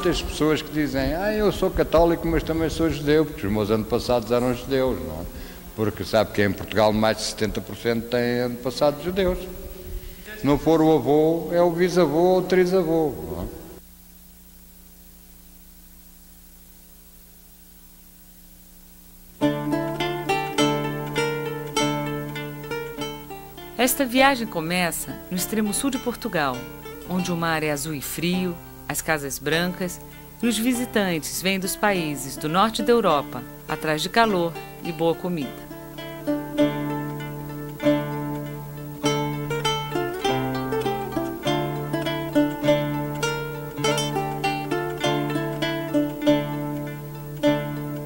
muitas pessoas que dizem: eu sou católico, mas também sou judeu, porque os meus antepassados eram judeus, não é? Porque sabe que em Portugal mais de 70% têm antepassados judeus. Se não for o avô, é o bisavô ou o trisavô, não é? Esta viagem começa no extremo sul de Portugal, onde o mar é azul e frio, as casas brancas e os visitantes vêm dos países do norte da Europa, atrás de calor e boa comida.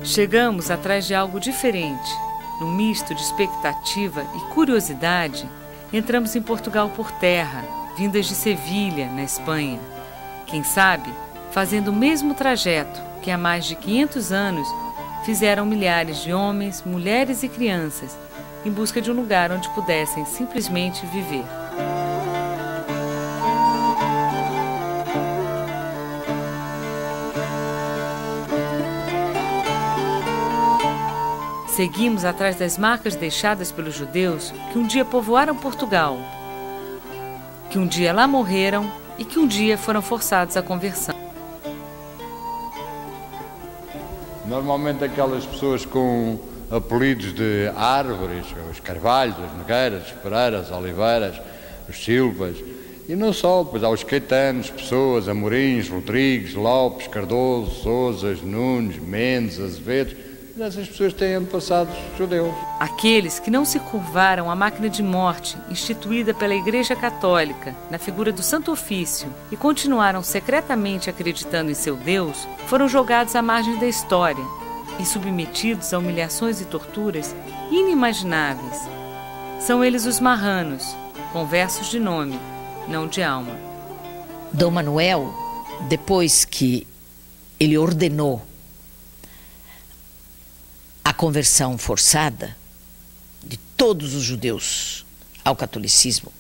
Chegamos atrás de algo diferente. Num misto de expectativa e curiosidade, entramos em Portugal por terra, vindas de Sevilha, na Espanha. Quem sabe, fazendo o mesmo trajeto que há mais de 500 anos fizeram milhares de homens, mulheres e crianças em busca de um lugar onde pudessem simplesmente viver. Seguimos atrás das marcas deixadas pelos judeus que um dia povoaram Portugal, que um dia lá morreram e que um dia foram forçados à conversão. Normalmente aquelas pessoas com apelidos de árvores, os carvalhos, as nogueiras, as pereiras, as oliveiras, os silvas, e não só, pois há os caetanos, Pessoas, Amorins, Rodrigues, Lopes, Cardoso, Sousas, Nunes, Mendes, Azevedos. Essas pessoas têm antepassados judeus. Aqueles que não se curvaram à máquina de morte instituída pela Igreja Católica na figura do Santo Ofício e continuaram secretamente acreditando em seu Deus, foram jogados à margem da história e submetidos a humilhações e torturas inimagináveis. São eles os marranos, conversos de nome, não de alma. Dom Manuel, depois que ele ordenou a conversão forçada de todos os judeus ao catolicismo,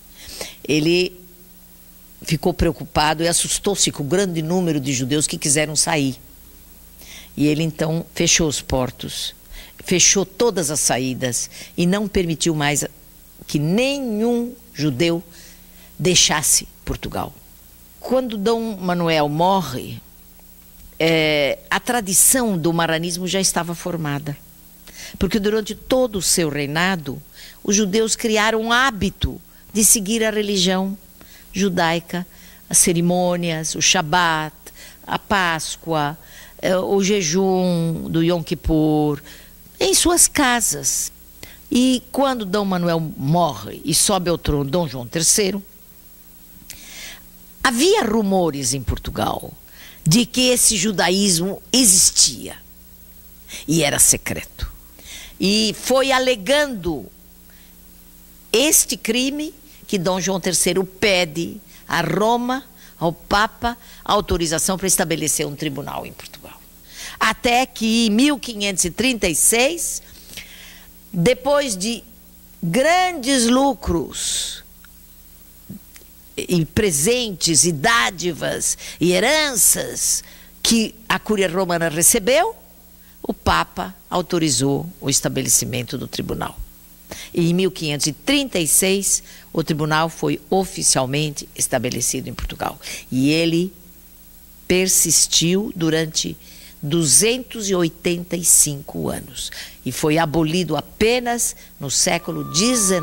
ele ficou preocupado e assustou-se com o grande número de judeus que quiseram sair. E ele então fechou os portos, fechou todas as saídas e não permitiu mais que nenhum judeu deixasse Portugal. Quando Dom Manuel morre, a tradição do marranismo já estava formada. Porque durante todo o seu reinado, os judeus criaram um hábito de seguir a religião judaica, as cerimônias, o Shabat, a Páscoa, o jejum do Yom Kippur, em suas casas. E quando Dom Manuel morre e sobe ao trono Dom João III, havia rumores em Portugal de que esse judaísmo existia e era secreto. E foi alegando este crime que Dom João III pede a Roma, ao Papa, autorização para estabelecer um tribunal em Portugal. Até que em 1536, depois de grandes lucros e presentes e dádivas e heranças que a Cúria Romana recebeu, o Papa autorizou o estabelecimento do tribunal. E em 1536, o tribunal foi oficialmente estabelecido em Portugal. E ele persistiu durante 285 anos. E foi abolido apenas no século XIX.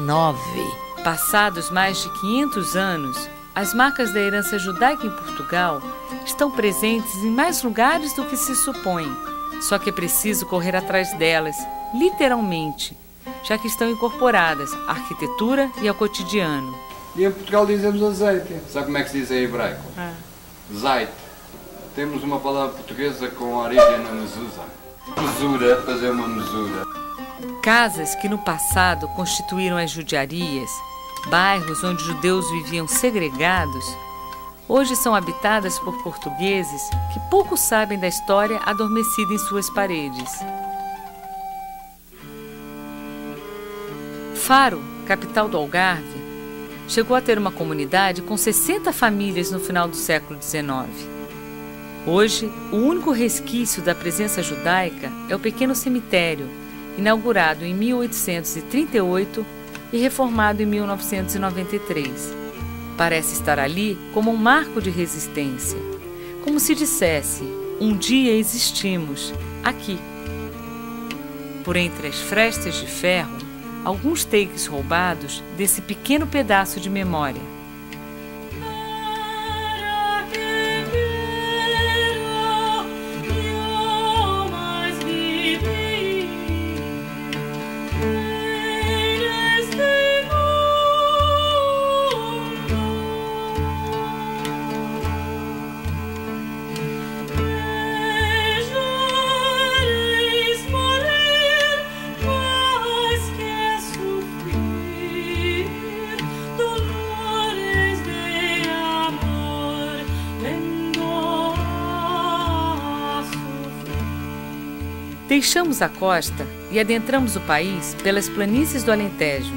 Passados mais de 500 anos, as marcas da herança judaica em Portugal estão presentes em mais lugares do que se supõe. Só que é preciso correr atrás delas, literalmente, já que estão incorporadas à arquitetura e ao cotidiano. E em Portugal dizemos azeite. Sabe como é que se diz em hebraico? Zait. Temos uma palavra portuguesa com origem na mezuzá. Mesura, fazer uma mesura. Casas que no passado constituíram as judiarias, bairros onde os judeus viviam segregados, hoje são habitadas por portugueses que pouco sabem da história adormecida em suas paredes. Faro, capital do Algarve, chegou a ter uma comunidade com 60 famílias no final do século XIX. Hoje, o único resquício da presença judaica é o pequeno cemitério, inaugurado em 1838 e reformado em 1993. Parece estar ali como um marco de resistência, como se dissesse: um dia existimos, aqui. Por entre as frestas de ferro, alguns takes roubados desse pequeno pedaço de memória. Deixamos a costa e adentramos o país pelas planícies do Alentejo.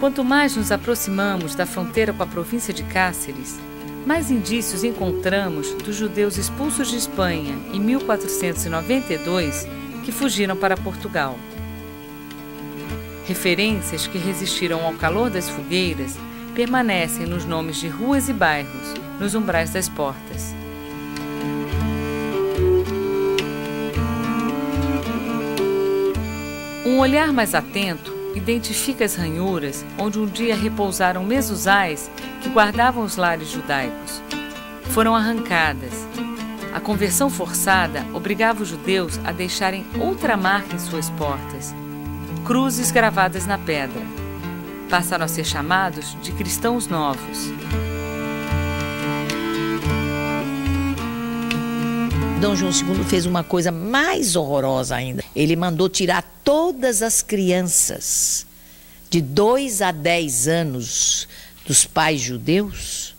Quanto mais nos aproximamos da fronteira com a província de Cáceres, mais indícios encontramos dos judeus expulsos de Espanha em 1492 que fugiram para Portugal. Referências que resistiram ao calor das fogueiras permanecem nos nomes de ruas e bairros, nos umbrais das portas. Um olhar mais atento identifica as ranhuras onde um dia repousaram mezuzais que guardavam os lares judaicos. Foram arrancadas. A conversão forçada obrigava os judeus a deixarem outra marca em suas portas: cruzes gravadas na pedra. Passaram a ser chamados de cristãos novos. Dom João II fez uma coisa mais horrorosa ainda. Ele mandou tirar todas as crianças de 2 a 10 anos dos pais judeus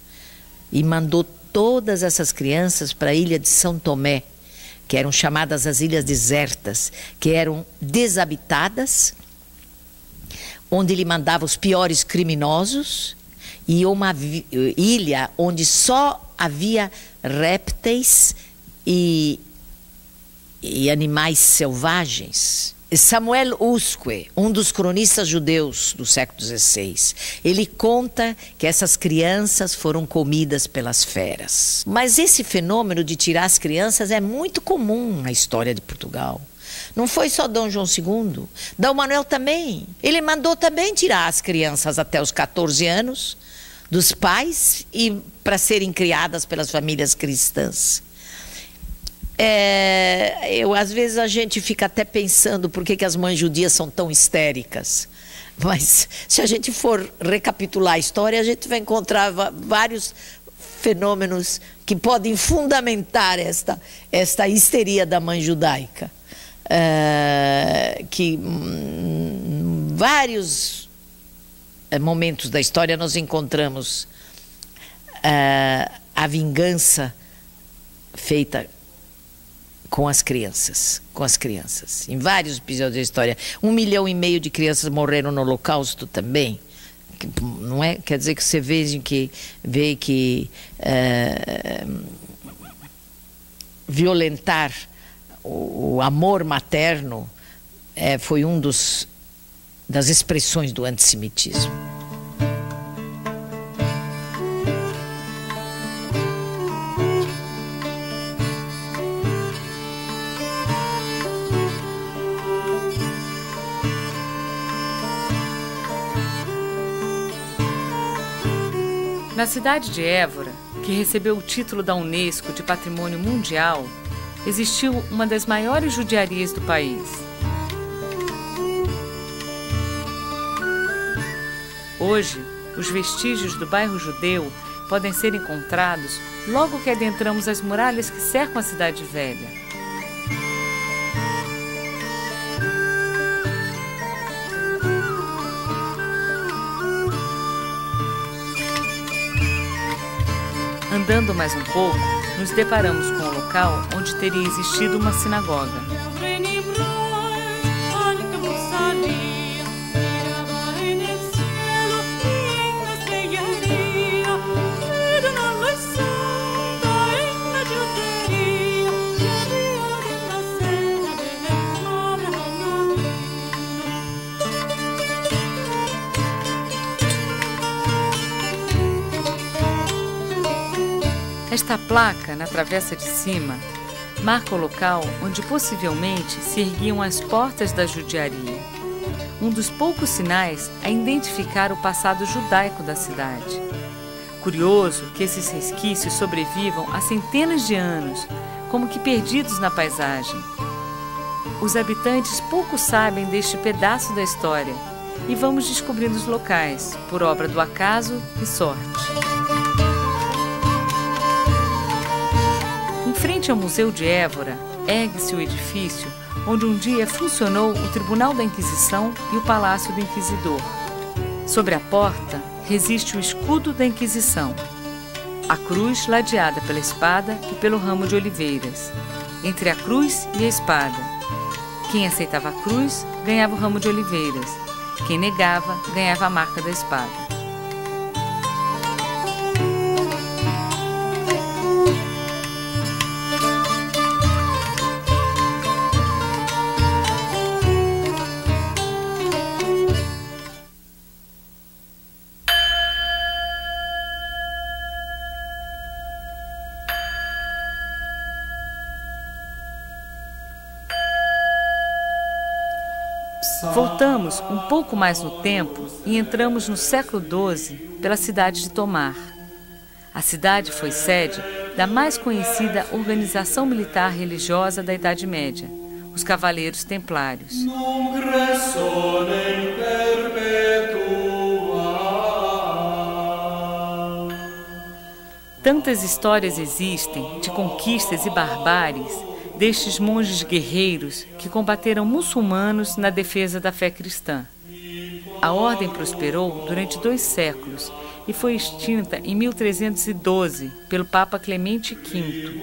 e mandou todas essas crianças para a ilha de São Tomé, que eram chamadas as ilhas desertas, que eram desabitadas, onde ele mandava os piores criminosos, e uma ilha onde só havia répteis e animais selvagens. Samuel Usque, um dos cronistas judeus do século XVI, ele conta que essas crianças foram comidas pelas feras. Mas esse fenômeno de tirar as crianças é muito comum na história de Portugal. Não foi só Dom João II, Dom Manuel também. Ele mandou também tirar as crianças até os 14 anos dos pais e para serem criadas pelas famílias cristãs. Às vezes a gente fica até pensando por que as mães judias são tão histéricas. Mas se a gente for recapitular a história, a gente vai encontrar vários fenômenos que podem fundamentar esta histeria da mãe judaica. Que em vários momentos da história nós encontramos a vingança feita com as crianças. Em vários episódios da história. 1,5 milhão de crianças morreram no Holocausto também. Não é? Quer dizer que você vê que violentar o amor materno foi das expressões do antissemitismo. Na cidade de Évora, que recebeu o título da Unesco de Patrimônio Mundial, existiu uma das maiores judiarias do país. Hoje, os vestígios do bairro judeu podem ser encontrados logo que adentramos as muralhas que cercam a cidade velha. Andando mais um pouco, nos deparamos com o local onde teria existido uma sinagoga. Esta placa, na travessa de cima, marca o local onde possivelmente se erguiam as portas da judiaria, um dos poucos sinais a identificar o passado judaico da cidade. Curioso que esses resquícios sobrevivam há centenas de anos, como que perdidos na paisagem. Os habitantes pouco sabem deste pedaço da história e vamos descobrindo os locais, por obra do acaso e sorte. Em frente ao Museu de Évora, ergue-se o edifício onde um dia funcionou o Tribunal da Inquisição e o Palácio do Inquisidor. Sobre a porta resiste o escudo da Inquisição, a cruz ladeada pela espada e pelo ramo de oliveiras, entre a cruz e a espada. Quem aceitava a cruz ganhava o ramo de oliveiras, quem negava ganhava a marca da espada. Voltamos um pouco mais no tempo e entramos no século XII pela cidade de Tomar. A cidade foi sede da mais conhecida organização militar religiosa da Idade Média, os Cavaleiros Templários. Tantas histórias existem de conquistas e barbáries destes monges guerreiros que combateram muçulmanos na defesa da fé cristã. A ordem prosperou durante 2 séculos e foi extinta em 1312 pelo Papa Clemente V.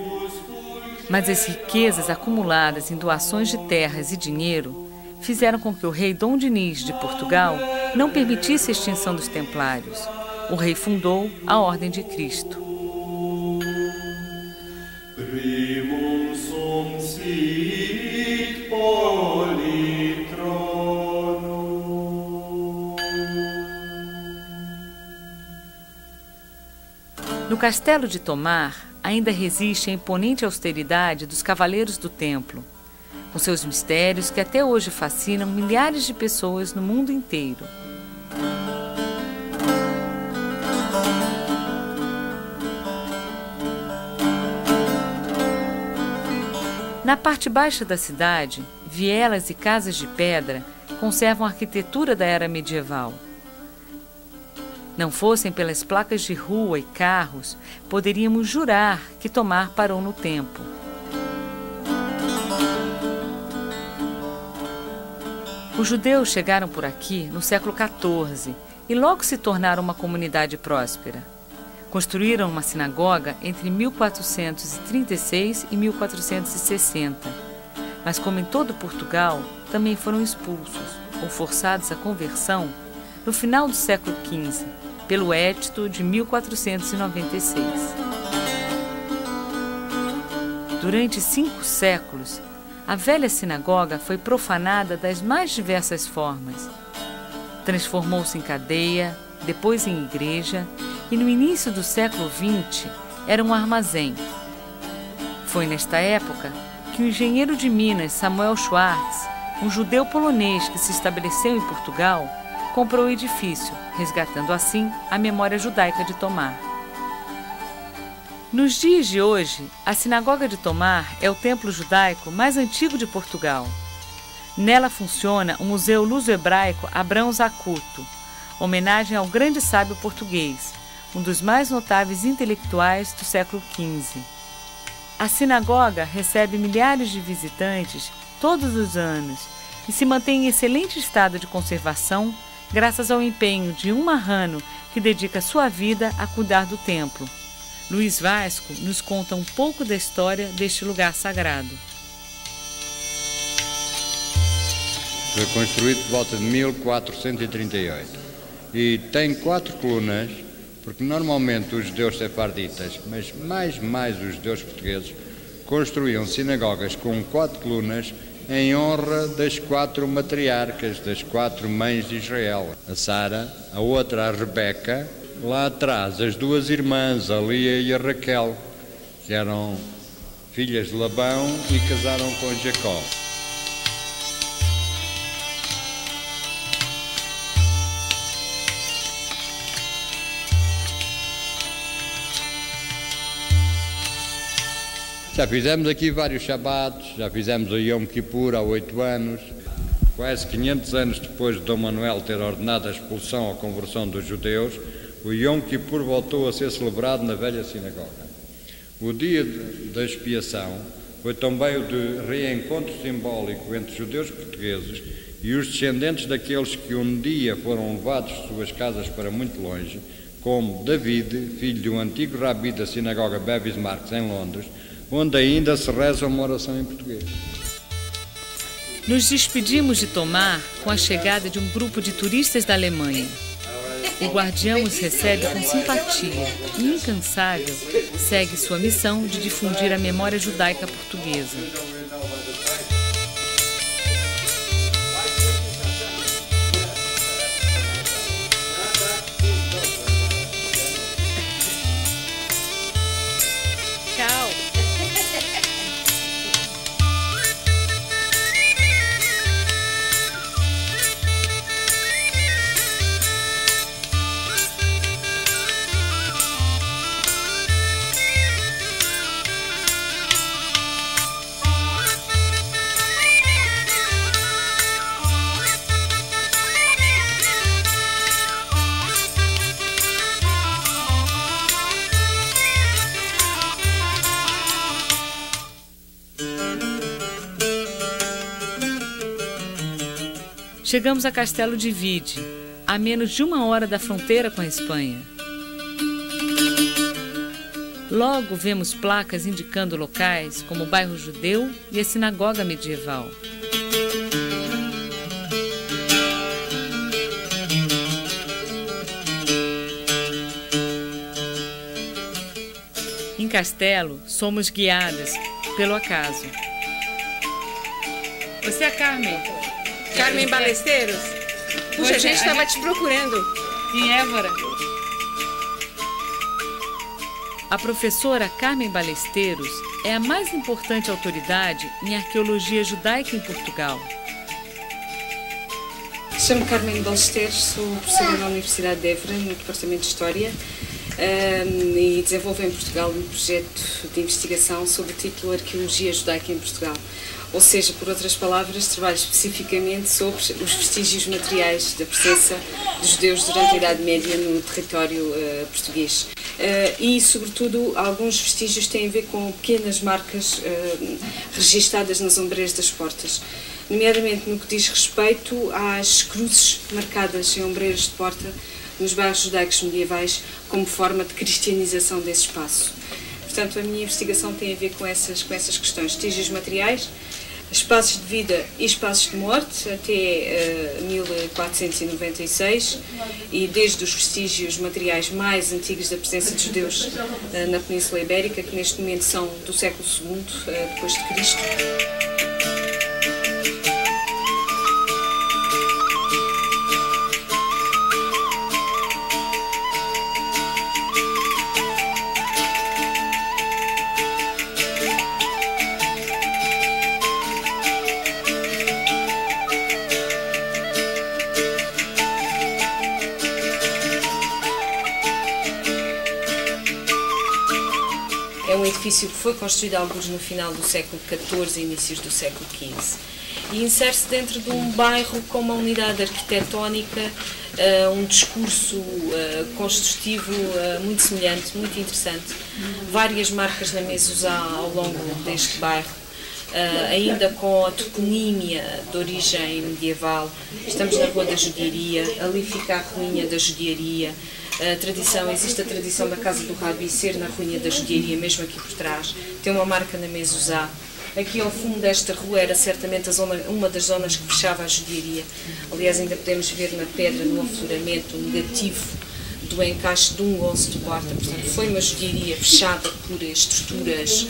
Mas as riquezas acumuladas em doações de terras e dinheiro fizeram com que o rei Dom Dinis de Portugal não permitisse a extinção dos templários. O rei fundou a Ordem de Cristo. No Castelo de Tomar ainda resiste a imponente austeridade dos Cavaleiros do Templo, com seus mistérios que até hoje fascinam milhares de pessoas no mundo inteiro. Na parte baixa da cidade, vielas e casas de pedra conservam a arquitetura da era medieval. Não fossem pelas placas de rua e carros, poderíamos jurar que Tomar parou no tempo. Os judeus chegaram por aqui no século XIV e logo se tornaram uma comunidade próspera. Construíram uma sinagoga entre 1436 e 1460, mas como em todo Portugal, também foram expulsos ou forçados à conversão no final do século XV, pelo Edito de 1496. Durante 5 séculos, a velha sinagoga foi profanada das mais diversas formas. Transformou-se em cadeia, depois em igreja, e no início do século XX era um armazém. Foi nesta época que o engenheiro de Minas Samuel Schwartz, um judeu polonês que se estabeleceu em Portugal, comprou o edifício, resgatando assim a memória judaica de Tomar. Nos dias de hoje, a Sinagoga de Tomar é o templo judaico mais antigo de Portugal. Nela funciona o Museu Luso-Hebraico Abrão Zacuto, homenagem ao grande sábio português, um dos mais notáveis intelectuais do século XV. A sinagoga recebe milhares de visitantes todos os anos e se mantém em excelente estado de conservação graças ao empenho de um marrano que dedica sua vida a cuidar do templo. Luiz Vasco nos conta um pouco da história deste lugar sagrado. Foi construído por volta de 1438 e tem 4 colunas, porque normalmente os judeus sefarditas, mas mais os judeus portugueses, construíam sinagogas com 4 colunas em honra das 4 matriarcas, das 4 mães de Israel. A Sara, a outra a Rebeca, lá atrás as 2 irmãs, a Lia e a Raquel, que eram filhas de Labão e casaram com Jacó. Já fizemos aqui vários Shabatos, já fizemos o Yom Kippur há 8 anos. Quase 500 anos depois de Dom Manuel ter ordenado a expulsão ou conversão dos judeus, o Yom Kippur voltou a ser celebrado na velha sinagoga. O dia da expiação foi também o de reencontro simbólico entre judeus portugueses e os descendentes daqueles que um dia foram levados de suas casas para muito longe, como David, filho de um antigo rabi da sinagoga Bevis Marks em Londres, onde ainda se reza uma oração em português. Nos despedimos de Tomar com a chegada de um grupo de turistas da Alemanha. O guardião os recebe com simpatia e, incansável, segue sua missão de difundir a memória judaica portuguesa. Tchau! Chegamos a Castelo de Vide, a menos de 1 hora da fronteira com a Espanha. Logo vemos placas indicando locais como o bairro judeu e a sinagoga medieval. Em Castelo, somos guiadas pelo acaso. Você é a Carmen? Carmen Balesteiros? Puxa, a gente estava te procurando. Em Évora. A professora Carmen Balesteiros é a mais importante autoridade em arqueologia judaica em Portugal. Chamo-me Carmen Balesteiros, sou professora na Universidade de Évora, no Departamento de História, e desenvolvo em Portugal um projeto de investigação sob o título Arqueologia Judaica em Portugal. Ou seja, por outras palavras, trabalho especificamente sobre os vestígios materiais da presença de judeus durante a Idade Média no território português. E, sobretudo, alguns vestígios têm a ver com pequenas marcas registadas nas ombreiras das portas, nomeadamente no que diz respeito às cruzes marcadas em ombreiras de porta nos bairros judaicos medievais como forma de cristianização desse espaço. Portanto, a minha investigação tem a ver com essas questões, vestígios materiais, espaços de vida e espaços de morte até 1496 e desde os vestígios materiais mais antigos da presença de judeus na Península Ibérica, que neste momento são do século II depois de Cristo. É um edifício que foi construído alguns no final do século XIV e inícios do século XV e insere-se dentro de um bairro com uma unidade arquitetónica, um discurso construtivo muito semelhante, muito interessante. Várias marcas na mezuzá ao longo deste bairro, ainda com a toponímia de origem medieval. Estamos na Rua da Judiaria, ali fica a ruína da Judiaria. Existe a tradição da Casa do Rabi ser na ruína da Judiaria, mesmo aqui por trás. Tem uma marca na mezuzá. Aqui ao fundo desta rua era certamente uma das zonas que fechava a judiaria. Aliás, ainda podemos ver na pedra, no afloramento, o negativo do encaixe de um gonço de porta. Portanto, foi uma judiaria fechada por estruturas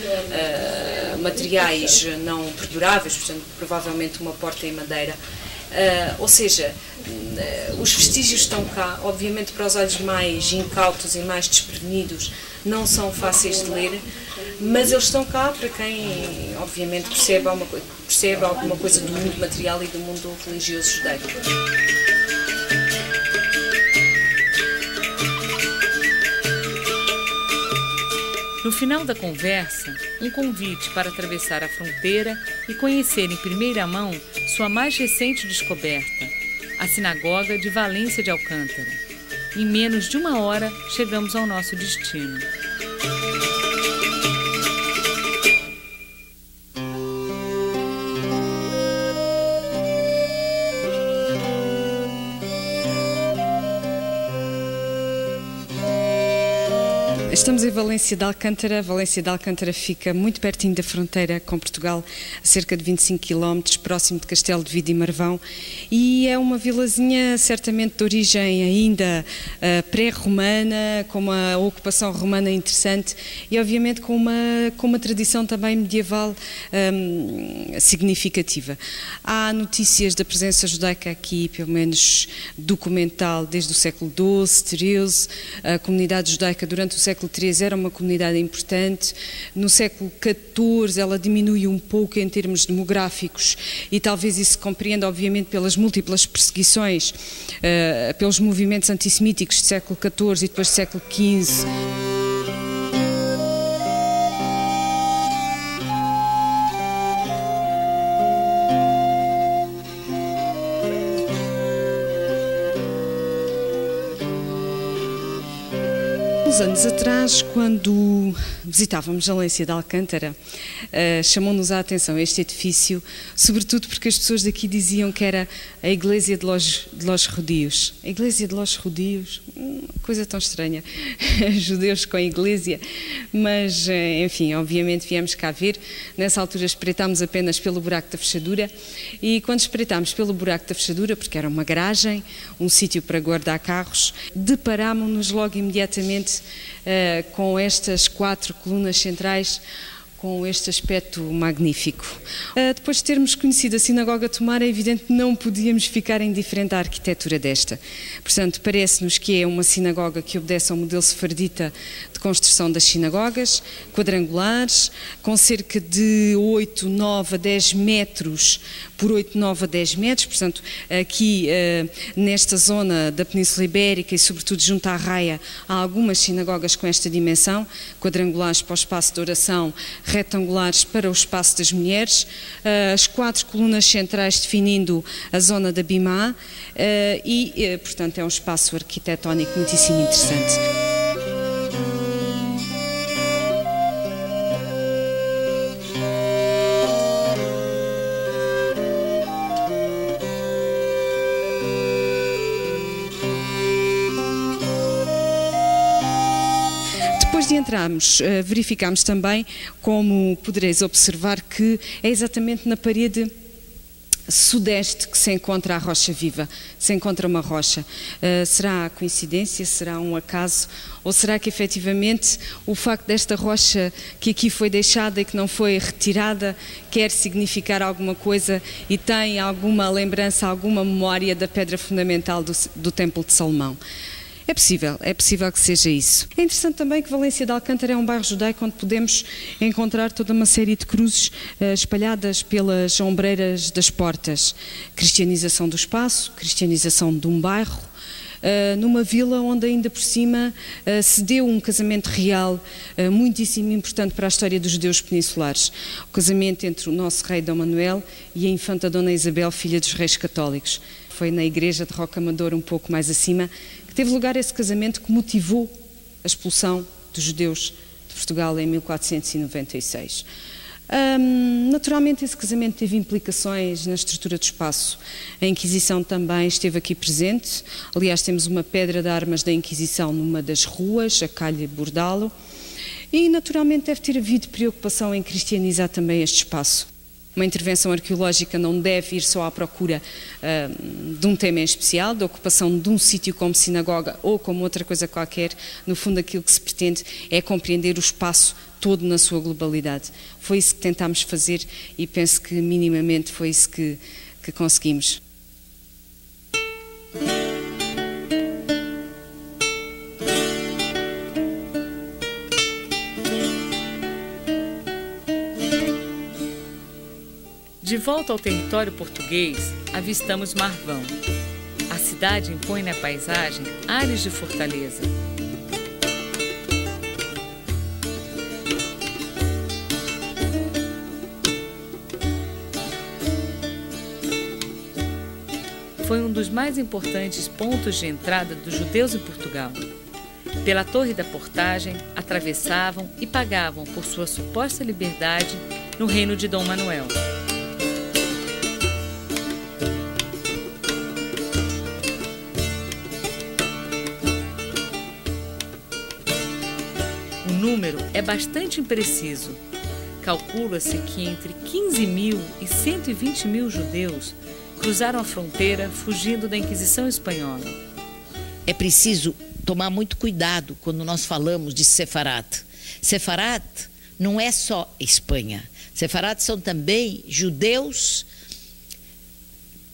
materiais não perduráveis, portanto, provavelmente uma porta em madeira. Ou seja, os vestígios estão cá, obviamente para os olhos mais incautos e mais desprevenidos não são fáceis de ler, mas eles estão cá para quem, obviamente, percebe alguma coisa do mundo material e do mundo religioso judaico. No final da conversa, um convite para atravessar a fronteira e conhecer em primeira mão sua mais recente descoberta, a Sinagoga de Valência de Alcântara. Em menos de 1 hora, chegamos ao nosso destino. Estamos em Valência de Alcântara. Valência de Alcântara fica muito pertinho da fronteira com Portugal, a cerca de 25 km, próximo de Castelo de Vide e Marvão, e é uma vilazinha certamente de origem ainda pré-romana, com uma ocupação romana interessante e obviamente com uma tradição também medieval significativa. Há notícias da presença judaica aqui, pelo menos documental, desde o século XII, XIII, a comunidade judaica durante o século XIII era uma comunidade importante. No século XIV ela diminui um pouco em termos demográficos e talvez isso se compreenda obviamente pelas múltiplas perseguições, pelos movimentos antissemíticos do século XIV e depois do século XV. Uns anos atrás, quando visitávamos a Valência de Alcântara, chamou-nos a atenção este edifício, sobretudo porque as pessoas daqui diziam que era a Iglesia de los Judíos. A Iglesia de los Judíos, coisa tão estranha, judeus com a Iglesia, mas enfim, obviamente viemos cá ver. Nessa altura espreitámos apenas pelo buraco da fechadura e quando espreitámos pelo buraco da fechadura, porque era uma garagem, um sítio para guardar carros, deparámos-nos logo imediatamente com estas 4 colunas centrais, com este aspecto magnífico. Depois de termos conhecido a Sinagoga Tomar, é evidente que não podíamos ficar indiferente à arquitetura desta. Portanto, parece-nos que é uma sinagoga que obedece ao modelo sefardita de construção das sinagogas, quadrangulares, com cerca de 8, 9 a 10 metros por 8, 9 a 10 metros. Portanto, aqui nesta zona da Península Ibérica e sobretudo junto à Raia, há algumas sinagogas com esta dimensão, quadrangulares para o espaço de oração, retangulares para o espaço das mulheres, as 4 colunas centrais definindo a zona da Bimá e, portanto, é um espaço arquitetónico muitíssimo interessante. Depois de entrarmos, verificámos também, como podereis observar, que é exatamente na parede sudeste que se encontra a rocha viva, se encontra uma rocha. Será coincidência, será um acaso, ou será que efetivamente o facto desta rocha que aqui foi deixada e que não foi retirada quer significar alguma coisa e tem alguma lembrança, alguma memória da pedra fundamental do Templo de Salomão? É possível que seja isso. É interessante também que Valência de Alcântara é um bairro judaico onde podemos encontrar toda uma série de cruzes espalhadas pelas ombreiras das portas. Cristianização do espaço, cristianização de um bairro, numa vila onde ainda por cima se deu um casamento real muitíssimo importante para a história dos judeus peninsulares. O casamento entre o nosso rei Dom Manuel e a infanta Dona Isabel, filha dos reis católicos. Foi na igreja de Rocamadouro, um pouco mais acima, que teve lugar esse casamento que motivou a expulsão dos judeus de Portugal em 1496. Naturalmente esse casamento teve implicações na estrutura do espaço. A Inquisição também esteve aqui presente. Aliás, temos uma pedra de armas da Inquisição numa das ruas, a Calha Bordalo, e naturalmente deve ter havido preocupação em cristianizar também este espaço. Uma intervenção arqueológica não deve ir só à procura de um tema em especial, da ocupação de um sítio como sinagoga ou como outra coisa qualquer. No fundo, aquilo que se pretende é compreender o espaço todo na sua globalidade. Foi isso que tentámos fazer e penso que minimamente foi isso que conseguimos. De volta ao território português, avistamos Marvão. A cidade impõe na paisagem ares de fortaleza. Foi um dos mais importantes pontos de entrada dos judeus em Portugal. Pela Torre da Portagem, atravessavam e pagavam por sua suposta liberdade no reino de Dom Manuel. O número é bastante impreciso. Calcula-se que entre 15 mil e 120 mil judeus cruzaram a fronteira fugindo da Inquisição Espanhola. É preciso tomar muito cuidado quando nós falamos de Sefarad. Sefarad não é só Espanha. Sefarad são também judeus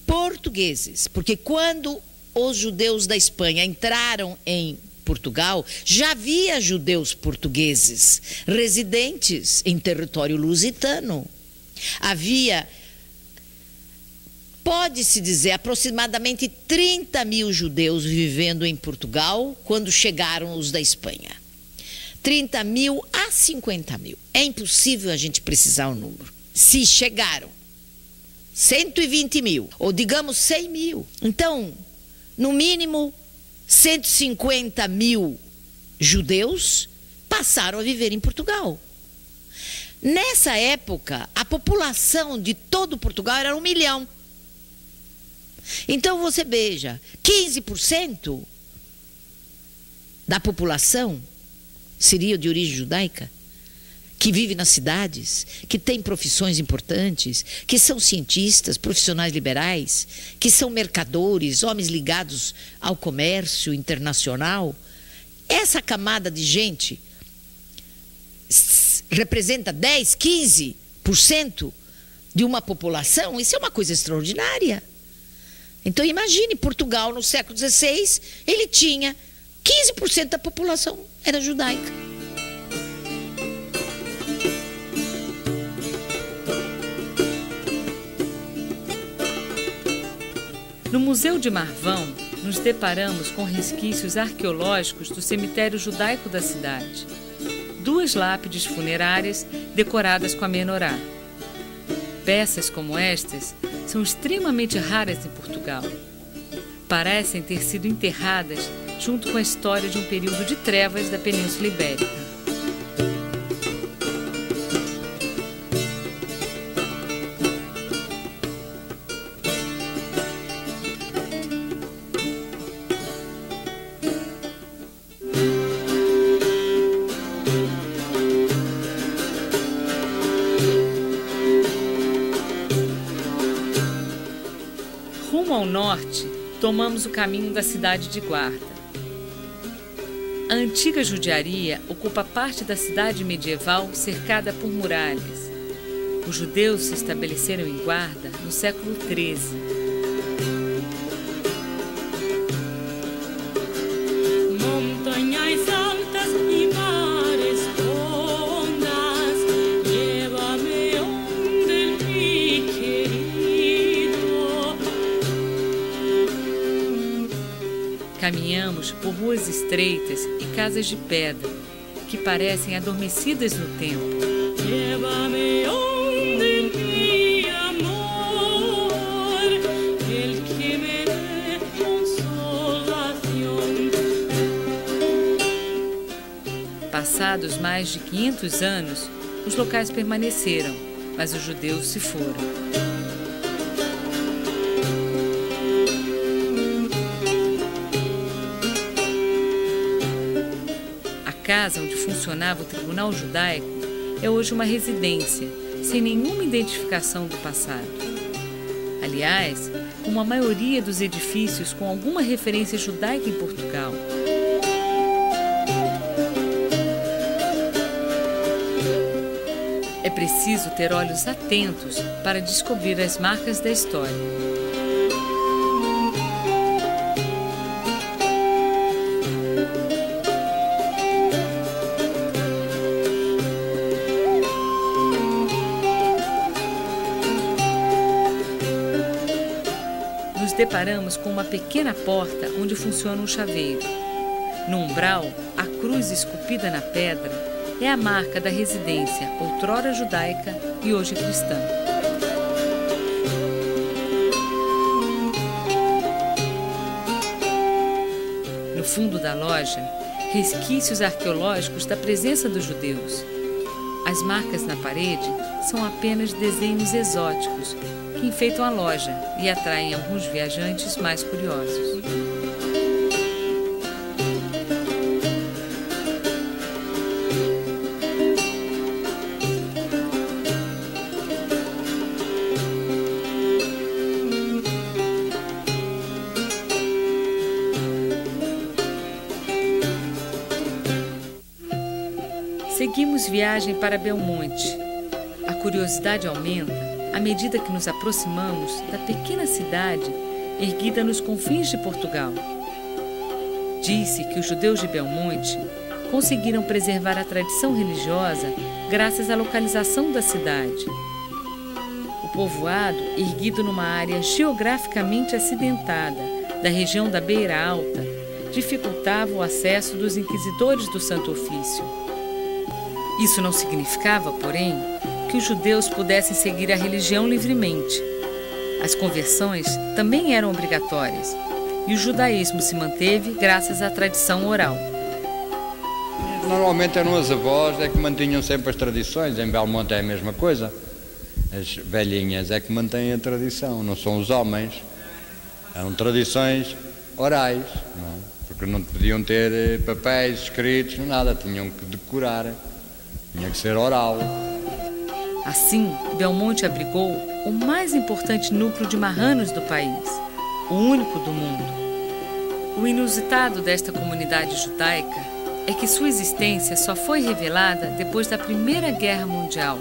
portugueses, porque quando os judeus da Espanha entraram em Portugal, já havia judeus portugueses residentes em território lusitano. Havia, pode-se dizer, aproximadamente 30 mil judeus vivendo em Portugal quando chegaram os da Espanha. 30 mil a 50 mil. É impossível a gente precisar o número. Se chegaram 120 mil, ou digamos 100 mil, então, no mínimo, 150 mil judeus passaram a viver em Portugal. Nessa época, a população de todo Portugal era 1 milhão. Então você veja, 15% da população seria de origem judaica, que vive nas cidades, que tem profissões importantes, que são cientistas, profissionais liberais, que são mercadores, homens ligados ao comércio internacional. Essa camada de gente representa 10, 15% de uma população. Isso é uma coisa extraordinária. Então imagine, Portugal no século XVI, ele tinha 15% da população era judaica. No Museu de Marvão, nos deparamos com resquícios arqueológicos do cemitério judaico da cidade. 2 lápides funerárias decoradas com a menorá. Peças como estas são extremamente raras em Portugal. Parecem ter sido enterradas junto com a história de um período de trevas da Península Ibérica. Rumo ao norte, tomamos o caminho da cidade de Guarda. A antiga judiaria ocupa parte da cidade medieval cercada por muralhas. Os judeus se estabeleceram em Guarda no século XIII. Caminhamos por ruas estreitas e casas de pedra, que parecem adormecidas no tempo. Passados mais de 500 anos, os locais permaneceram, mas os judeus se foram. A casa onde funcionava o tribunal judaico é hoje uma residência, sem nenhuma identificação do passado. Aliás, como a maioria dos edifícios com alguma referência judaica em Portugal. É preciso ter olhos atentos para descobrir as marcas da história. deparamos com uma pequena porta onde funciona um chaveiro. No umbral, a cruz esculpida na pedra é a marca da residência, outrora judaica e hoje cristã. No fundo da loja, resquícios arqueológicos da presença dos judeus. As marcas na parede são apenas desenhos exóticos que enfeitam a loja e atraem alguns viajantes mais curiosos. Seguimos viagem para Belmonte. A curiosidade aumenta à medida que nos aproximamos da pequena cidade erguida nos confins de Portugal. Diz-se que os judeus de Belmonte conseguiram preservar a tradição religiosa graças à localização da cidade. O povoado, erguido numa área geograficamente acidentada da região da Beira Alta, dificultava o acesso dos inquisidores do Santo Ofício. Isso não significava, porém, que os judeus pudessem seguir a religião livremente. As conversões também eram obrigatórias e o judaísmo se manteve graças à tradição oral. Normalmente eram as avós que mantinham sempre as tradições. Em Belmonte é a mesma coisa. As velhinhas é que mantêm a tradição, não são os homens. Eram tradições orais, não é? Porque não podiam ter papéis escritos, nada, tinham que decorar. Tinha que ser oral. Assim, Belmonte abrigou o mais importante núcleo de marranos do país, o único do mundo. O inusitado desta comunidade judaica é que sua existência só foi revelada depois da Primeira Guerra Mundial,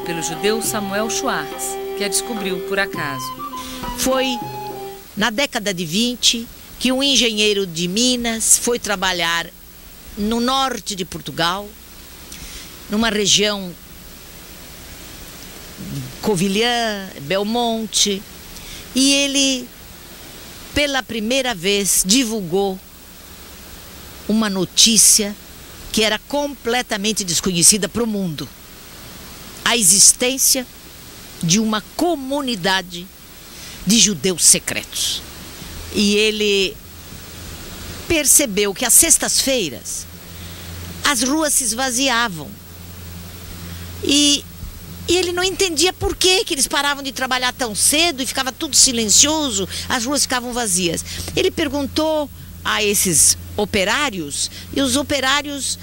pelo judeu Samuel Schwartz, que a descobriu por acaso. Foi na década de 20 que um engenheiro de Minas foi trabalhar no norte de Portugal, numa região Covilhã, Belmonte, e ele, pela primeira vez, divulgou uma notícia que era completamente desconhecida para o mundo: a existência de uma comunidade de judeus secretos. E ele percebeu que às sextas-feiras as ruas se esvaziavam. E ele não entendia por que eles paravam de trabalhar tão cedo e ficava tudo silencioso, as ruas ficavam vazias. Ele perguntou a esses operários e os operários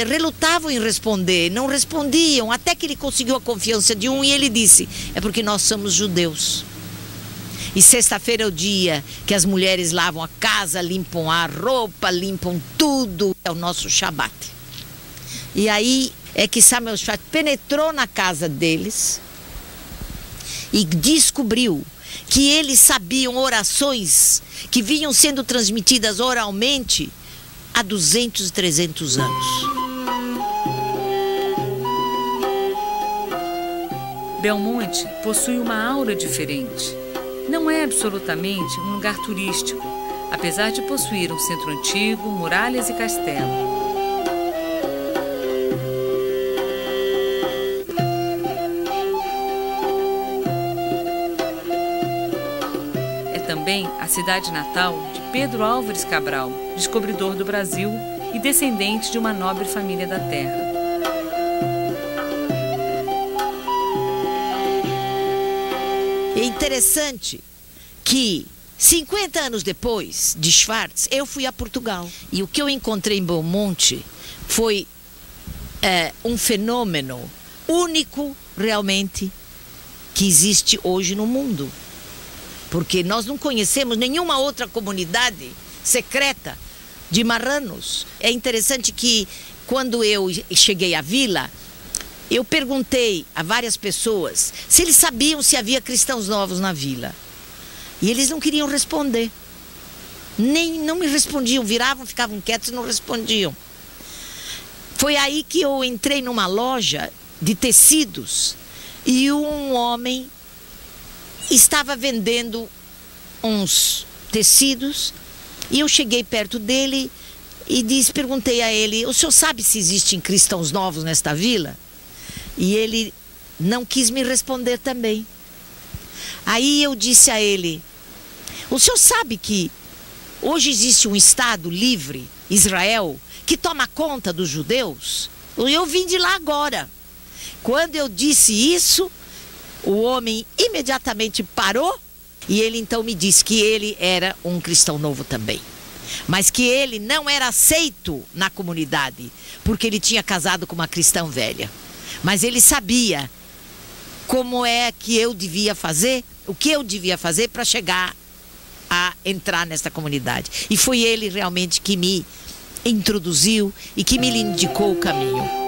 relutavam em responder, não respondiam, até que ele conseguiu a confiança de um e ele disse: é porque nós somos judeus. E sexta-feira é o dia que as mulheres lavam a casa, limpam a roupa, limpam tudo, é o nosso Shabat. E aí é que Samuel Schwartz penetrou na casa deles e descobriu que eles sabiam orações que vinham sendo transmitidas oralmente há 200 e 300 anos. Belmonte possui uma aura diferente. Não é absolutamente um lugar turístico, apesar de possuir um centro antigo, muralhas e castelo. Também a cidade natal de Pedro Álvares Cabral, descobridor do Brasil e descendente de uma nobre família da terra. É interessante que 50 anos depois de Schwartz, eu fui a Portugal. E o que eu encontrei em Belmonte foi um fenômeno único, realmente, que existe hoje no mundo. Porque nós não conhecemos nenhuma outra comunidade secreta de marranos. É interessante que, quando eu cheguei à vila, eu perguntei a várias pessoas se eles sabiam se havia cristãos novos na vila. E eles não queriam responder. Não me respondiam, viravam, ficavam quietos e não respondiam. Foi aí que eu entrei numa loja de tecidos e um homem estava vendendo uns tecidos e eu cheguei perto dele e perguntei a ele: o senhor sabe se existem cristãos novos nesta vila? E ele não quis me responder também. Aí eu disse a ele: o senhor sabe que hoje existe um Estado livre, Israel, que toma conta dos judeus? Eu vim de lá agora. Quando eu disse isso, o homem imediatamente parou e ele então me disse que ele era um cristão novo também, mas que ele não era aceito na comunidade porque ele tinha casado com uma cristã velha. Mas ele sabia como é que eu devia fazer, o que eu devia fazer para chegar a entrar nesta comunidade. E foi ele realmente que me introduziu e que me indicou o caminho.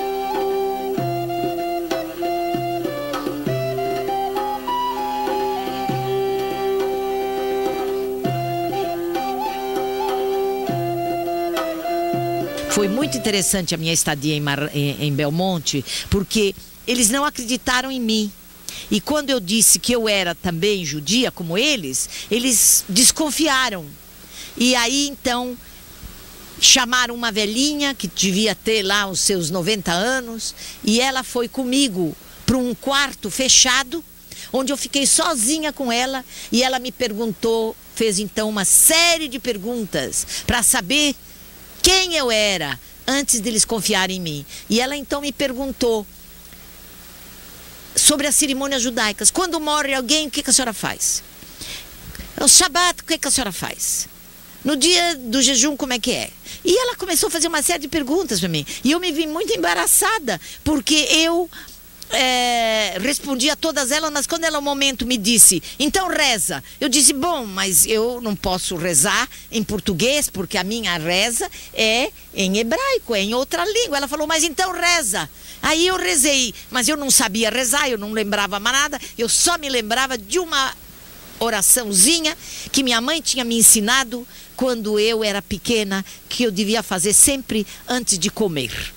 Foi muito interessante a minha estadia em Belmonte, porque eles não acreditaram em mim. E quando eu disse que eu era também judia como eles desconfiaram. E aí então chamaram uma velhinha que devia ter lá os seus 90 anos, e ela foi comigo para um quarto fechado, onde eu fiquei sozinha com ela, e ela me perguntou, fez então uma série de perguntas para saber quem eu era, antes deles confiarem em mim. E ela então me perguntou sobre as cerimônias judaicas. Quando morre alguém, o que a senhora faz? O Shabat, o que a senhora faz? No dia do jejum, como é que é? E ela começou a fazer uma série de perguntas para mim. E eu me vi muito embaraçada, porque eu respondi a todas elas, mas quando ela um momento me disse: então reza. Eu disse: bom, mas eu não posso rezar em português, porque a minha reza é em hebraico, é em outra língua. Ela falou: mas então reza. Aí eu rezei, mas eu não sabia rezar, eu não lembrava mais nada, eu só me lembrava de uma oraçãozinha que minha mãe tinha me ensinado quando eu era pequena, que eu devia fazer sempre antes de comer.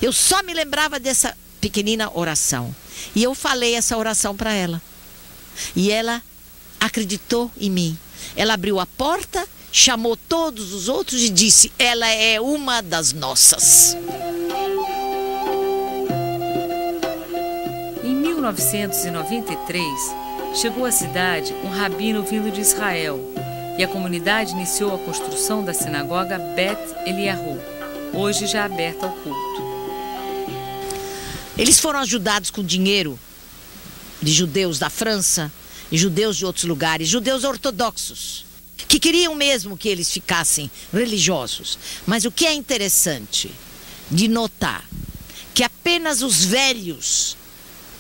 Eu só me lembrava dessa pequenina oração. E eu falei essa oração para ela. E ela acreditou em mim. Ela abriu a porta, chamou todos os outros e disse: ela é uma das nossas. Em 1993, chegou à cidade um rabino vindo de Israel e a comunidade iniciou a construção da sinagoga Bet Eliyahu, hoje já aberta ao culto. Eles foram ajudados com dinheiro de judeus da França e judeus de outros lugares, judeus ortodoxos, que queriam mesmo que eles ficassem religiosos. Mas o que é interessante de notar, que apenas os velhos,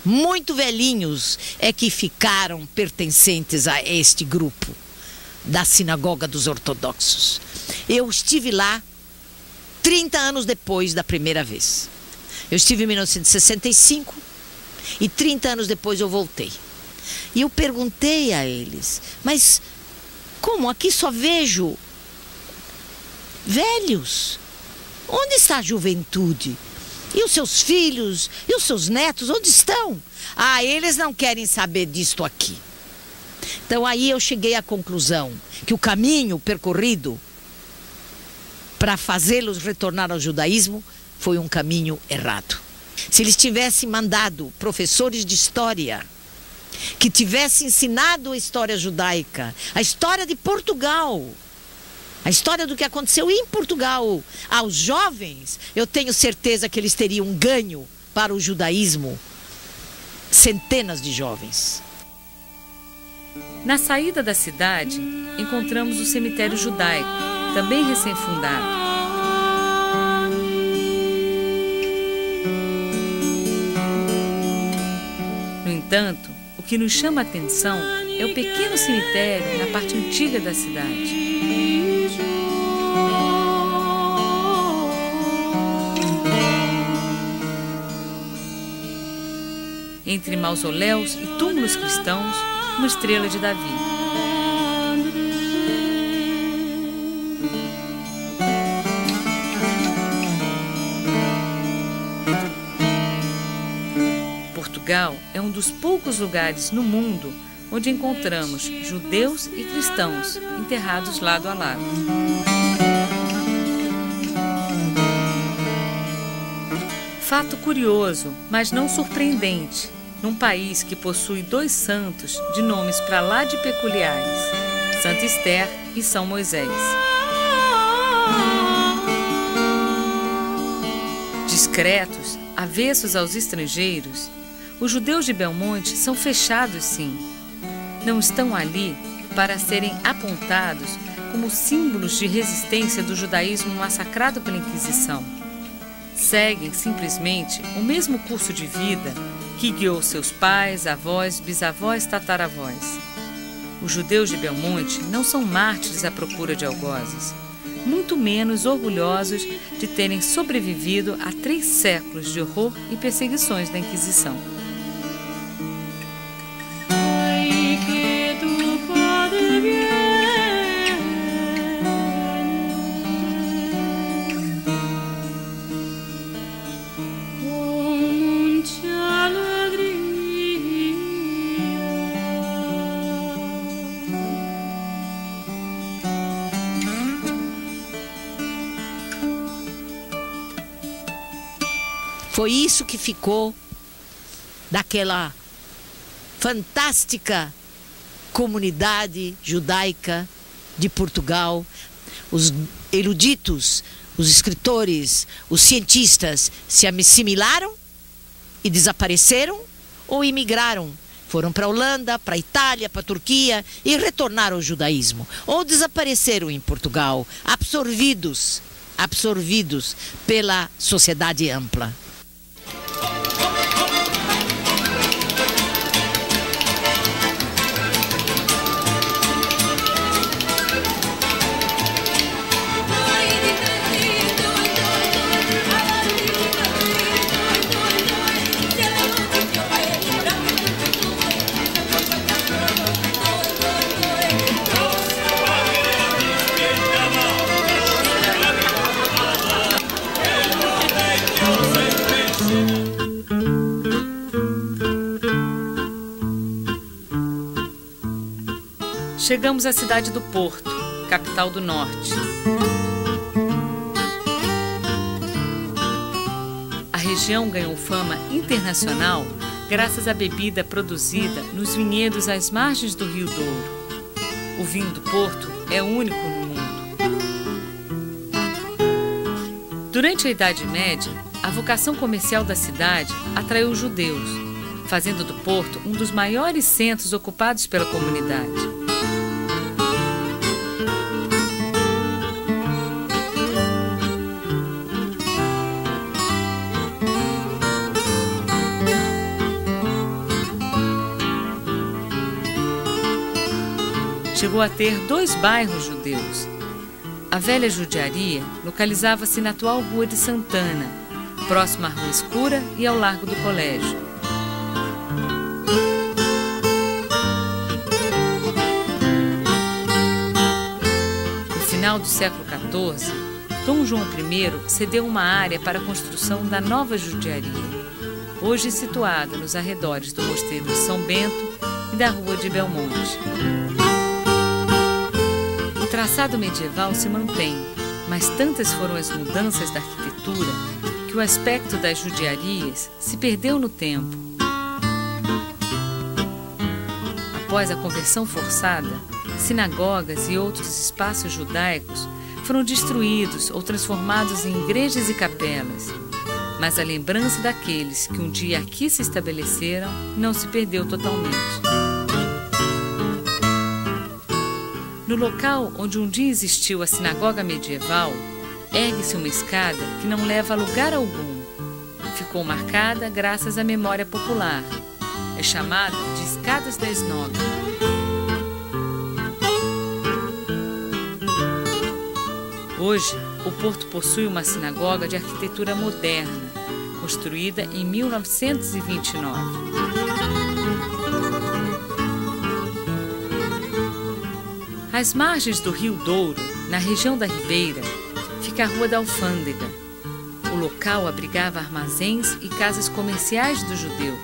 muito velhinhos, é que ficaram pertencentes a este grupo da sinagoga dos ortodoxos. Eu estive lá 30 anos depois da primeira vez. Eu estive em 1965 e 30 anos depois eu voltei. E eu perguntei a eles: mas como? Aqui só vejo velhos. Onde está a juventude? E os seus filhos? E os seus netos? Onde estão? Ah, eles não querem saber disto aqui. Então aí eu cheguei à conclusão que o caminho percorrido para fazê-los retornar ao judaísmo foi um caminho errado. Se eles tivessem mandado professores de história que tivessem ensinado a história judaica, a história de Portugal, a história do que aconteceu em Portugal aos jovens, eu tenho certeza que eles teriam ganho para o judaísmo centenas de jovens. Na saída da cidade, encontramos o cemitério judaico, também recém-fundado. No entanto, o que nos chama a atenção é o pequeno cemitério na parte antiga da cidade. Entre mausoléus e túmulos cristãos, uma estrela de Davi. Portugal é um dos poucos lugares no mundo onde encontramos judeus e cristãos enterrados lado a lado. Fato curioso, mas não surpreendente, num país que possui 2 santos de nomes para lá de peculiares, Santa Esther e São Moisés. Discretos, avessos aos estrangeiros, os judeus de Belmonte são fechados, sim. Não estão ali para serem apontados como símbolos de resistência do judaísmo massacrado pela Inquisição. Seguem simplesmente o mesmo curso de vida que guiou seus pais, avós, bisavós, tataravós. Os judeus de Belmonte não são mártires à procura de algozes, muito menos orgulhosos de terem sobrevivido a 3 séculos de horror e perseguições da Inquisição. Foi isso que ficou daquela fantástica comunidade judaica de Portugal. Os eruditos, os escritores, os cientistas se assimilaram e desapareceram ou imigraram. Foram para a Holanda, para a Itália, para a Turquia e retornaram ao judaísmo. Ou desapareceram em Portugal, absorvidos pela sociedade ampla. Chegamos à cidade do Porto, capital do Norte. A região ganhou fama internacional graças à bebida produzida nos vinhedos às margens do Rio Douro. O vinho do Porto é único no mundo. Durante a Idade Média, a vocação comercial da cidade atraiu os judeus, fazendo do Porto um dos maiores centros ocupados pela comunidade. Chegou a ter 2 bairros judeus. A velha judiaria localizava-se na atual Rua de Santana, próxima à Rua Escura e ao Largo do Colégio. No final do século XIV, Dom João I cedeu uma área para a construção da nova judiaria, hoje situada nos arredores do Mosteiro de São Bento e da Rua de Belmonte. O traçado medieval se mantém, mas tantas foram as mudanças da arquitetura que o aspecto das judiarias se perdeu no tempo. Após a conversão forçada, sinagogas e outros espaços judaicos foram destruídos ou transformados em igrejas e capelas, mas a lembrança daqueles que um dia aqui se estabeleceram não se perdeu totalmente. No local onde um dia existiu a sinagoga medieval, ergue-se uma escada que não leva a lugar algum. Ficou marcada graças à memória popular. É chamada de Escadas da Esnoga. Hoje, o Porto possui uma sinagoga de arquitetura moderna, construída em 1929. Às margens do Rio Douro, na região da Ribeira, fica a Rua da Alfândega. O local abrigava armazéns e casas comerciais dos judeus.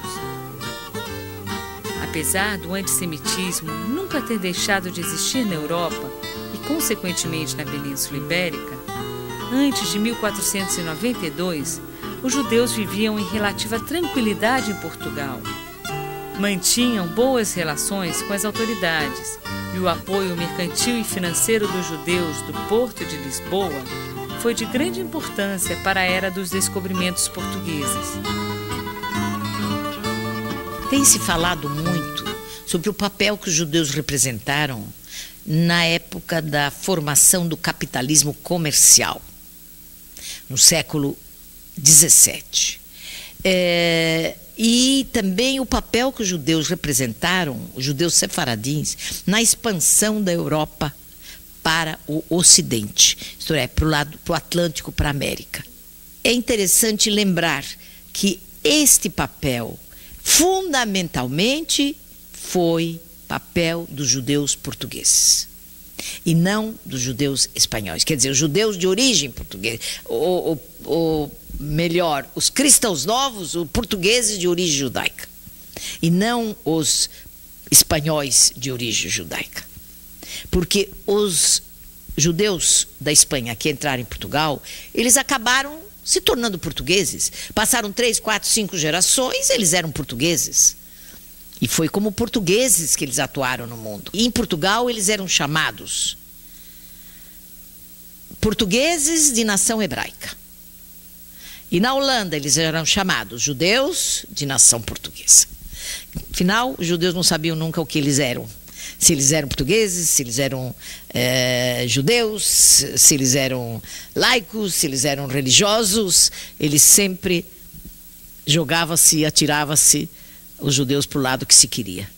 A Apesar do antissemitismo nunca ter deixado de existir na Europa e, consequentemente, na Península Ibérica, antes de 1492, os judeus viviam em relativa tranquilidade em Portugal. Mantinham boas relações com as autoridades e o apoio mercantil e financeiro dos judeus do Porto de Lisboa foi de grande importância para a era dos descobrimentos portugueses. Tem se falado muito sobre o papel que os judeus representaram na época da formação do capitalismo comercial, no século XVII. E também o papel que os judeus representaram, os judeus sefaradins, na expansão da Europa para o Ocidente, isto é, para o Atlântico, para a América. É interessante lembrar que este papel, fundamentalmente, foi papel dos judeus portugueses e não dos judeus espanhóis. Quer dizer, os judeus de origem portuguesa, ou melhor, os cristãos novos, os portugueses de origem judaica, e não os espanhóis de origem judaica. Porque os judeus da Espanha que entraram em Portugal, eles acabaram se tornando portugueses. Passaram 3, 4, 5 gerações, eles eram portugueses. E foi como portugueses que eles atuaram no mundo. E em Portugal eles eram chamados portugueses de nação hebraica. E na Holanda eles eram chamados judeus de nação portuguesa. Afinal, os judeus não sabiam nunca o que eles eram. Se eles eram portugueses, se eles eram judeus, se eles eram laicos, se eles eram religiosos, eles sempre jogavam-se, atiravam-se os judeus para o lado que se queria.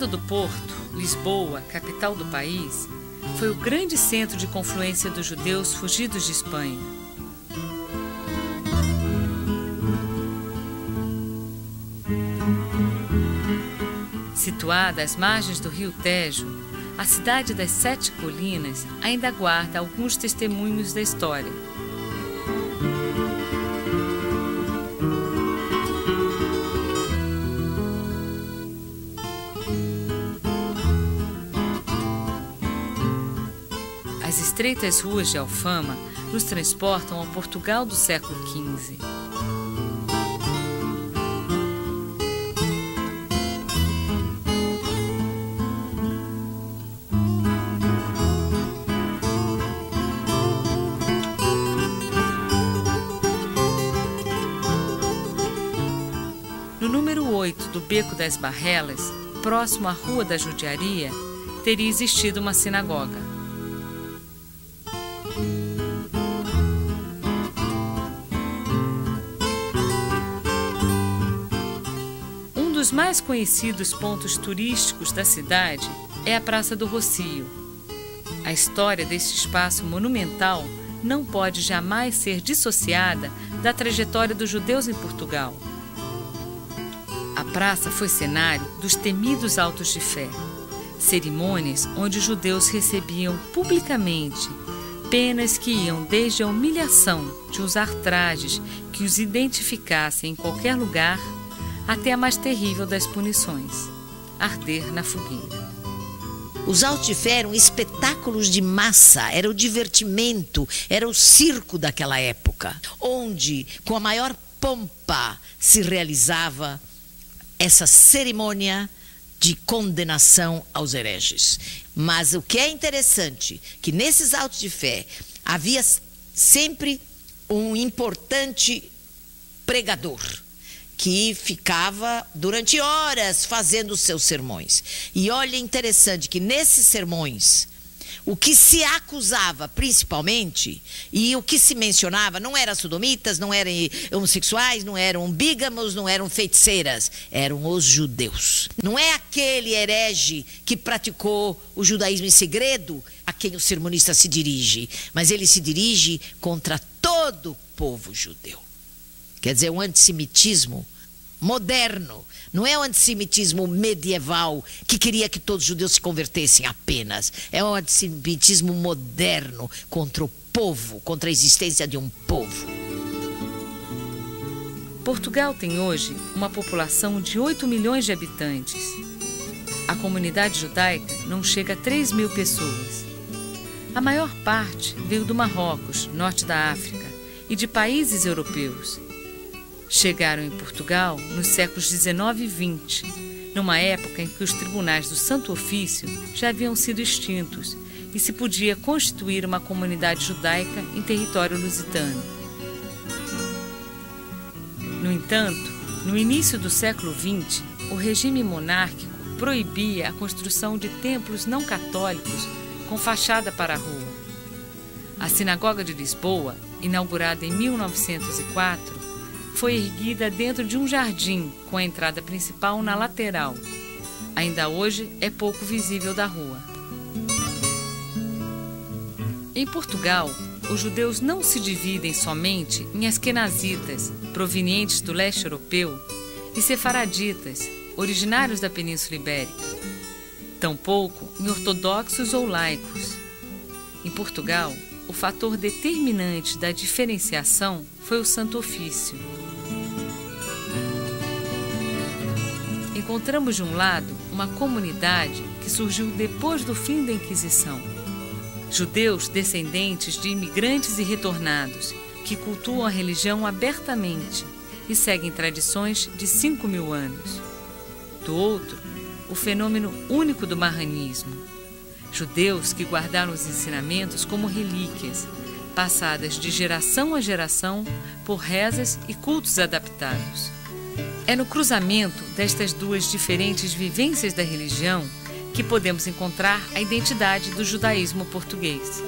Do Porto, Lisboa, capital do país, foi o grande centro de confluência dos judeus fugidos de Espanha. Situada às margens do rio Tejo, a cidade das 7 colinas ainda guarda alguns testemunhos da história. As estreitas ruas de Alfama nos transportam ao Portugal do século XV. No número 8 do Beco das Barrelas, próximo à Rua da Judiaria, teria existido uma sinagoga. Um dos mais conhecidos pontos turísticos da cidade é a Praça do Rocio. A história deste espaço monumental não pode jamais ser dissociada da trajetória dos judeus em Portugal. A praça foi cenário dos temidos autos de fé, cerimônias onde os judeus recebiam publicamente penas que iam desde a humilhação de usar trajes que os identificassem em qualquer lugar até a mais terrível das punições, arder na fogueira. Os autos de fé eram espetáculos de massa, era o divertimento, era o circo daquela época, onde, com a maior pompa, se realizava essa cerimônia de condenação aos hereges. Mas o que é interessante, que nesses autos de fé havia sempre um importante pregador, que ficava durante horas fazendo os seus sermões. E olha, interessante que nesses sermões, O que se acusava, principalmente, e o que se mencionava, não eram sodomitas, não eram homossexuais, não eram bígamos, não eram feiticeiras, eram os judeus. Não é aquele herege que praticou o judaísmo em segredo a quem o sermonista se dirige, mas ele se dirige contra todo o povo judeu. Quer dizer, um antissemitismo moderno. Não é o antissemitismo medieval que queria que todos os judeus se convertessem apenas. É o antissemitismo moderno contra o povo, contra a existência de um povo. Portugal tem hoje uma população de 8 milhões de habitantes. A comunidade judaica não chega a 3 mil pessoas. A maior parte veio do Marrocos, norte da África, e de países europeus. Chegaram em Portugal nos séculos 19 e 20, numa época em que os tribunais do Santo Ofício já haviam sido extintos e se podia constituir uma comunidade judaica em território lusitano. No entanto, no início do século XX, o regime monárquico proibia a construção de templos não católicos com fachada para a rua. A Sinagoga de Lisboa, inaugurada em 1904, foi erguida dentro de um jardim, com a entrada principal na lateral. Ainda hoje é pouco visível da rua. Em Portugal, os judeus não se dividem somente em asquenazitas, provenientes do leste europeu, e sefaraditas, originários da Península Ibérica. Tampouco em ortodoxos ou laicos. Em Portugal, o fator determinante da diferenciação foi o Santo Ofício. Encontramos de um lado uma comunidade que surgiu depois do fim da Inquisição. Judeus descendentes de imigrantes e retornados, que cultuam a religião abertamente e seguem tradições de 5.000 anos. Do outro, o fenômeno único do marranismo. Judeus que guardaram os ensinamentos como relíquias, passadas de geração a geração por rezas e cultos adaptados. É no cruzamento destas duas diferentes vivências da religião que podemos encontrar a identidade do judaísmo português.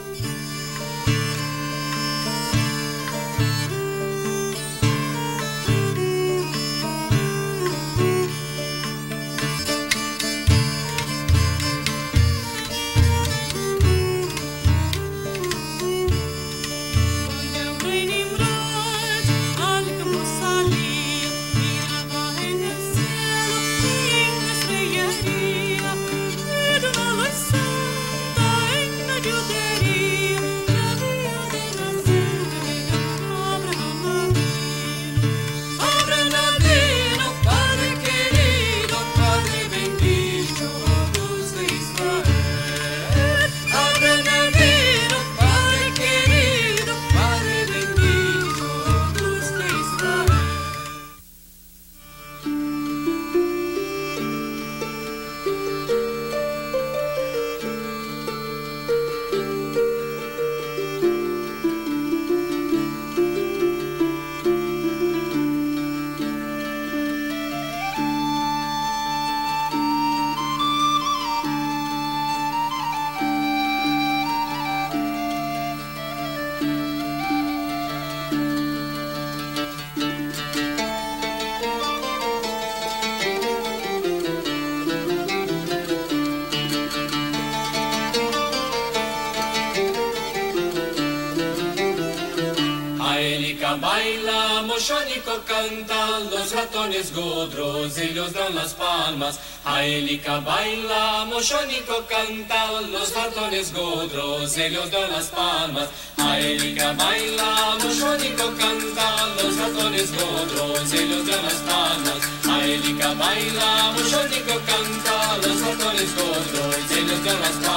Baila, mochónico canta, los ratones godros, ellos dan las palmas. Aelica baila, mochónico canta, los ratones godros, ellos dan las palmas. Aelica baila, mochónico canta, los ratones godros, ellos dan las palmas. Aelica baila, mochónico canta, los ratones godros, ellos dan las palmas.